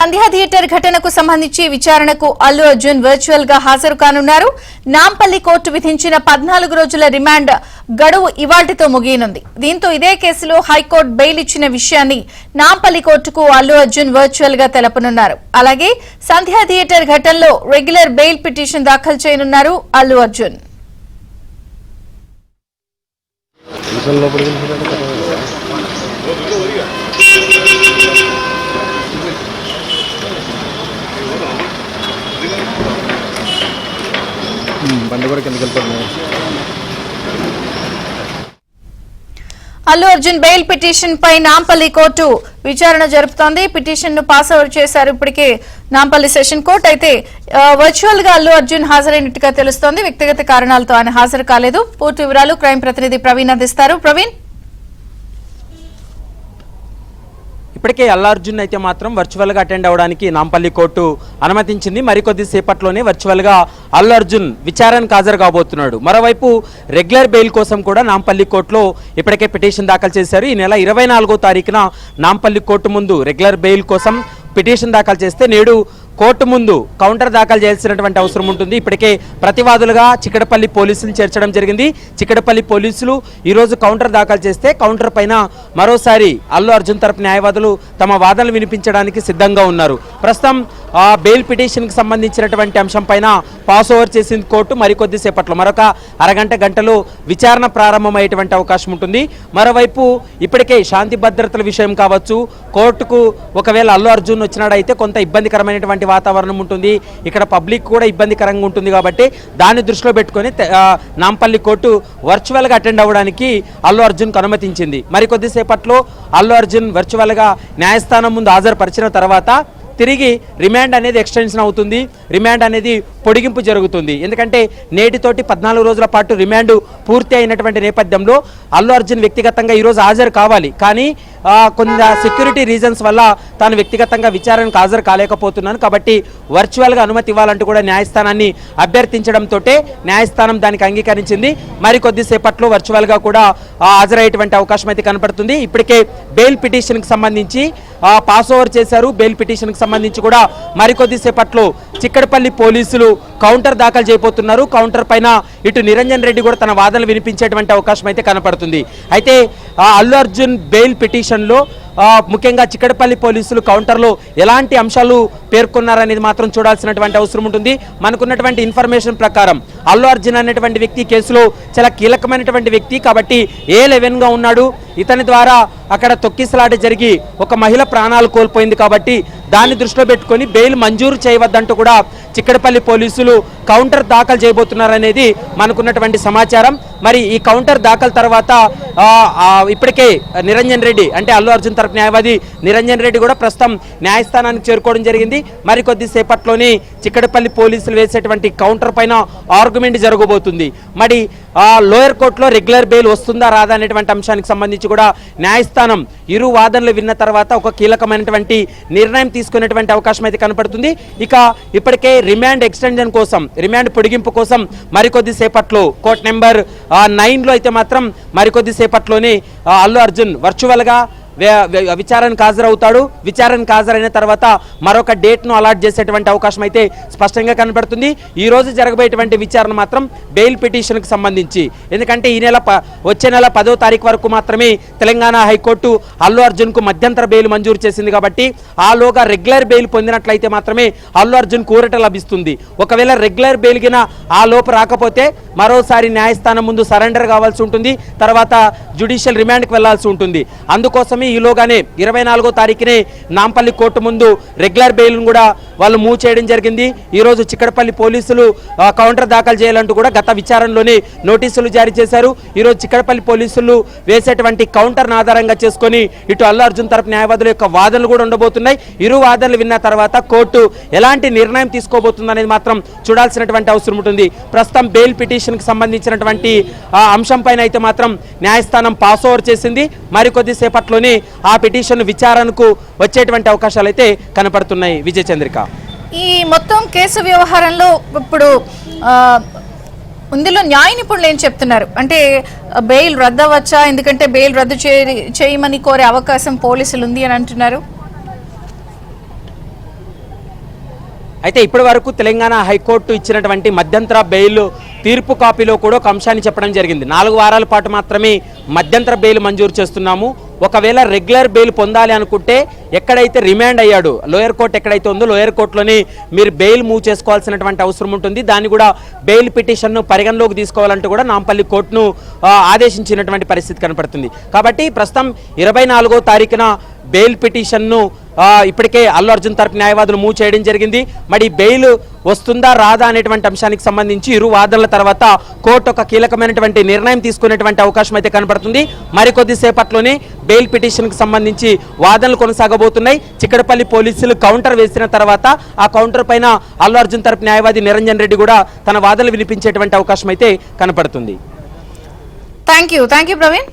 సంధ్యా theatre ఘటనకు సంబంధించి విచారణకు అల్లు అర్జున్ వర్చువల్ గా హాజరు కానున్నారు. నాంపల్లి కోర్టు విధించిన 14 రోజుల రిమాండ్ గడువు ఇవాళ్టితో ముగియనుంది. దీంతో ఇదే కేసులో హైకోర్టు బెయిల్ ఇచ్చిన విషయాన్ని నాంపల్లి కోర్టుకు అల్లు అర్జున్ వర్చువల్ గా తెలపనున్నారు. అలాగే సంధ్యా థియేటర్ ఘటనలో రెగ్యులర్ బెయిల్ పిటిషన్ దాఖలు చేయనున్నారు అల్లు అర్జున్. అల్లు అర్జున్ బెయిల్ పిటిషన్ పై నాంపల్లి కోర్టు విచారణ జరుపుతోంది. పిటిషన్ ను పాస్ ఓవర్ చేశారు ఇప్పటికే నాంపల్లి సెషన్ కోర్టు. అయితే వర్చువల్ గా అల్లు అర్జున్ హాజరైనట్టుగా తెలుస్తోంది. వ్యక్తిగత కారణాలతో ఆయన హాజరు కాలేదు. పూర్తి వివరాలు క్రైమ్ ప్రతినిధి ప్రవీణ్ అందిస్తారు. ప్రవీణ్, ఇప్పటికే అల్లు అర్జున్ అయితే మాత్రం వర్చువల్ గా అటెండ్ అవడానికి నాంపల్లి కోర్టు అనుమతించింది. మరికొద్ది సేపట్లోనే వర్చువల్ గా అల్లు అర్జున్ విచారణకు హాజరు కాబోతున్నాడు. మరోవైపు రెగ్యులర్ బెయిల్ కోసం కూడా నాంపల్లి కోర్టులో ఇప్పటికే పిటిషన్ దాఖలు చేశారు. ఈ నెల 24వ తారీఖున నాంపల్లి కోర్టు ముందు రెగ్యులర్ బెయిల్ కోసం పిటిషన్ దాఖలు చేస్తే నేడు కోర్టు ముందు కౌంటర్ దాఖలు చేయాల్సినటువంటి అవసరం ఉంటుంది. ఇప్పటికే ప్రతివాదులుగా చిక్కడపల్లి పోలీసులు చేర్చడం జరిగింది. చిక్కడపల్లి పోలీసులు ఈరోజు కౌంటర్ దాఖలు చేస్తే కౌంటర్ పైన మరోసారి అల్లు అర్జున్ తరపు న్యాయవాదులు తమ వాదనలు వినిపించడానికి సిద్ధంగా ఉన్నారు. ప్రస్తుతం బెయిల్ పిటిషన్కి సంబంధించినటువంటి అంశం పైన పాస్ ఓవర్ చేసింది కోర్టు. మరికొద్ది సేపట్లో మరొక గంటలో విచారణ ప్రారంభమయ్యేటువంటి అవకాశం ఉంటుంది. మరోవైపు ఇప్పటికే శాంతి భద్రతల విషయం కావచ్చు, కోర్టుకు ఒకవేళ అల్లు అర్జున్ వచ్చినాడైతే కొంత ఇబ్బందికరమైనటువంటి వాతావరణం ఉంటుంది. ఇక్కడ పబ్లిక్ కూడా ఇబ్బందికరంగా ఉంటుంది. కాబట్టి దాన్ని దృష్టిలో పెట్టుకొని నాంపల్లి కోర్టు వర్చువల్గా అటెండ్ అవ్వడానికి అల్లు అర్జున్కు అనుమతించింది. మరికొద్దిసేపట్లో అల్లు అర్జున్ వర్చువల్గా న్యాయస్థానం ముందు హాజరుపరిచిన తర్వాత తిరిగి రిమాండ్ అనేది ఎక్స్టెన్షన్ అవుతుంది. రిమాండ్ అనేది పొడిగింపు జరుగుతుంది. ఎందుకంటే నేటితోటి 14 రోజుల పాటు రిమాండ్ పూర్తి అయినటువంటి నేపథ్యంలో అల్లు అర్జున్ వ్యక్తిగతంగా ఈరోజు హాజరు కావాలి. కానీ కొంత సెక్యూరిటీ రీజన్స్ వల్ల తాను వ్యక్తిగతంగా విచారణకు హాజరు కాలేకపోతున్నాను కాబట్టి వర్చువల్గా అనుమతి ఇవ్వాలంటూ కూడా న్యాయస్థానాన్ని అభ్యర్థించడంతో న్యాయస్థానం దానికి అంగీకరించింది. మరికొద్దిసేపట్లో వర్చువల్గా కూడా హాజరయ్యేటువంటి అవకాశం అయితే కనపడుతుంది. ఇప్పటికే బెయిల్ పిటిషన్కి సంబంధించి పాస్ ఓవర్ చేశారు. బెయిల్ పిటిషన్కి సంబంధించి కూడా మరికొద్దిసేపట్లో చిక్కడపల్లి పోలీసులు కౌంటర్ దాఖలు చేయబోతున్నారు. కౌంటర్ పైన ఇటు నిరంజన్ రెడ్డి కూడా తన వాదనలు వినిపించేటువంటి అవకాశం అయితే కనపడుతుంది. అయితే అల్లు అర్జున్ బెయిల్ పిటిషన్లో ముఖ్యంగా చిక్కడపల్లి పోలీసులు కౌంటర్లో ఎలాంటి అంశాలు పేర్కొన్నారనేది మాత్రం చూడాల్సినటువంటి అవసరం ఉంటుంది. మనకున్నటువంటి ఇన్ఫర్మేషన్ ప్రకారం అల్లు అర్జున్ అనేటువంటి వ్యక్తి కేసులో చాలా కీలకమైనటువంటి వ్యక్తి కాబట్టి A11గా ఉన్నాడు. ఇతని ద్వారా అక్కడ తొక్కిసలాట జరిగి ఒక మహిళ ప్రాణాలు కోల్పోయింది కాబట్టి దాన్ని దృష్టిలో పెట్టుకొని బెయిల్ మంజూరు చేయవద్దంటూ కూడా చిక్కడపల్లి పోలీసులు కౌంటర్ దాఖలు చేయబోతున్నారనేది మనకున్నటువంటి సమాచారం. మరి ఈ కౌంటర్ దాఖలు తర్వాత ఇప్పటికే నిరంజన్ రెడ్డి అంటే అల్లు అర్జున్ తరపు న్యాయవాది నిరంజన్ రెడ్డి కూడా ప్రస్తుతం న్యాయస్థానానికి చేరుకోవడం జరిగింది. మరికొద్ది సేపట్లోనే చిక్కడపల్లి పోలీసులు వేసేటువంటి కౌంటర్ పైన ఆర్గ్యుమెంట్ జరగబోతుంది. మరి లోయర్ కోర్టులో రెగ్యులర్ బెయిల్ వస్తుందా రాదా అనేటువంటి అంశానికి సంబంధించి కూడా న్యాయస్థానం ఇరు వాదనలు విన్న తర్వాత ఒక కీలకమైనటువంటి నిర్ణయం తీసుకునేటువంటి అవకాశం అయితే కనపడుతుంది. ఇక ఇప్పటికే రిమాండ్ ఎక్స్టెన్షన్ కోసం, రిమాండ్ పొడిగింపు కోసం మరికొద్ది సేపట్లో కోర్ట్ నెంబర్ 9లో అయితే మాత్రం మరికొద్ది సేపట్లోనే అల్లు అర్జున్ వర్చువల్గా విచారణకు హాజరవుతాడు. విచారణకు హాజరైన తర్వాత మరొక డేట్ను అలాట్ చేసేటువంటి అవకాశం అయితే స్పష్టంగా కనబడుతుంది. ఈ రోజు జరగబోయేటువంటి విచారణ మాత్రం బెయిల్ పిటిషన్కి సంబంధించి, ఎందుకంటే ఈ నెల వచ్చే నెల 10వ తారీఖు వరకు మాత్రమే తెలంగాణ హైకోర్టు అల్లు అర్జున్కు మధ్యంతర బెయిల్ మంజూరు చేసింది. కాబట్టి ఆలోగా రెగ్యులర్ బెయిల్ పొందినట్లయితే మాత్రమే అల్లు అర్జున్ ఊరట లభిస్తుంది. ఒకవేళ రెగ్యులర్ బెయిల్ గిన ఆ లోపు రాకపోతే మరోసారి న్యాయస్థానం ముందు సరెండర్ కావాల్సి ఉంటుంది. తర్వాత జ్యుడిషియల్ రిమాండ్కి వెళ్లాల్సి ఉంటుంది. అందుకోసమే ఈలోగానే 24వ తారీఖునే నాంపల్లి కోర్టు ముందు రెగ్యులర్ బెయిల్ను కూడా వాళ్ళు మూవ్ చేయడం జరిగింది. ఈరోజు చిక్కడపల్లి పోలీసులు కౌంటర్ దాఖలు చేయాలంటూ కూడా గత విచారణలోనే నోటీసులు జారీ చేశారు. ఈరోజు చిక్కడపల్లి పోలీసులు వేసేటువంటి కౌంటర్ను ఆధారంగా చేసుకొని ఇటు అల్లు అర్జున్ తరపు న్యాయవాదుల యొక్క వాదనలు కూడా ఉండబోతున్నాయి. ఇరు వాదనలు విన్న తర్వాత కోర్టు ఎలాంటి నిర్ణయం తీసుకోబోతుంది అనేది మాత్రం చూడాల్సినటువంటి అవసరం ఉంటుంది. ప్రస్తుతం బెయిల్ పిటిషన్కి సంబంధించినటువంటి అంశం పైన అయితే మాత్రం న్యాయస్థానం పాస్ ఓవర్ చేసింది. మరికొద్ది సేపట్లోనే ఆ పిటిషన్ విచారణకు వచ్చేటువంటి అవకాశాలు అయితే కనపడుతున్నాయి. విజయ చంద్రిక, ఈ మొత్తం కేసు వ్యవహారంలో ఇప్పుడు ఇందులో న్యాయ నిపుణులు ఏం చెప్తున్నారు అంటే బెయిల్ రద్దు అవ్వచ్చా? ఎందుకంటే బెయిల్ రద్దు చేయమని కోరే అవకాశం పోలీసులు ఉంది అని అంటున్నారు. అయితే ఇప్పటి వరకు తెలంగాణ హైకోర్టు ఇచ్చినటువంటి మధ్యంతర బెయిల్ తీర్పు కాపీలో కూడా ఒక అంశాన్ని చెప్పడం జరిగింది. 4 వారాల పాటు మాత్రమే మధ్యంతర బెయిల్ మంజూరు చేస్తున్నాము. ఒకవేళ రెగ్యులర్ బెయిల్ పొందాలి అనుకుంటే ఎక్కడైతే రిమాండ్ అయ్యాడు లోయర్ కోర్టు ఎక్కడైతే ఉందో లోయర్ కోర్టులోని మీరు బెయిల్ మూవ్ చేసుకోవాల్సినటువంటి అవసరం ఉంటుంది. దాన్ని కూడా బెయిల్ పిటిషన్ను పరిగణలోకి తీసుకోవాలంటూ కూడా నాంపల్లి కోర్టును ఆదేశించినటువంటి పరిస్థితి కనపడుతుంది. కాబట్టి ప్రస్తుతం 24వ తారీఖున బెయిల్ పిటిషన్ను ఇప్పటికే అల్లు అర్జున్ తరపు న్యాయవాదులు మూవ్ చేయడం జరిగింది. మరి బెయిల్ వస్తుందా రాదా అనేటువంటి అంశానికి సంబంధించి ఇరు వాదనల తర్వాత కోర్టు ఒక కీలకమైనటువంటి నిర్ణయం తీసుకునేటువంటి అవకాశం అయితే కనపడుతుంది. మరికొద్ది సేపట్లోనే బెయిల్ పిటిషన్కి సంబంధించి వాదనలు కొనసాగబోతున్నాయి. చిక్కడపల్లి పోలీసులు కౌంటర్ వేసిన తర్వాత ఆ కౌంటర్ పైన అల్లు అర్జున్ తరపు న్యాయవాది నిరంజన్ రెడ్డి కూడా తన వాదనలు వినిపించేటువంటి అవకాశం అయితే కనపడుతుంది. Thank you Praveen.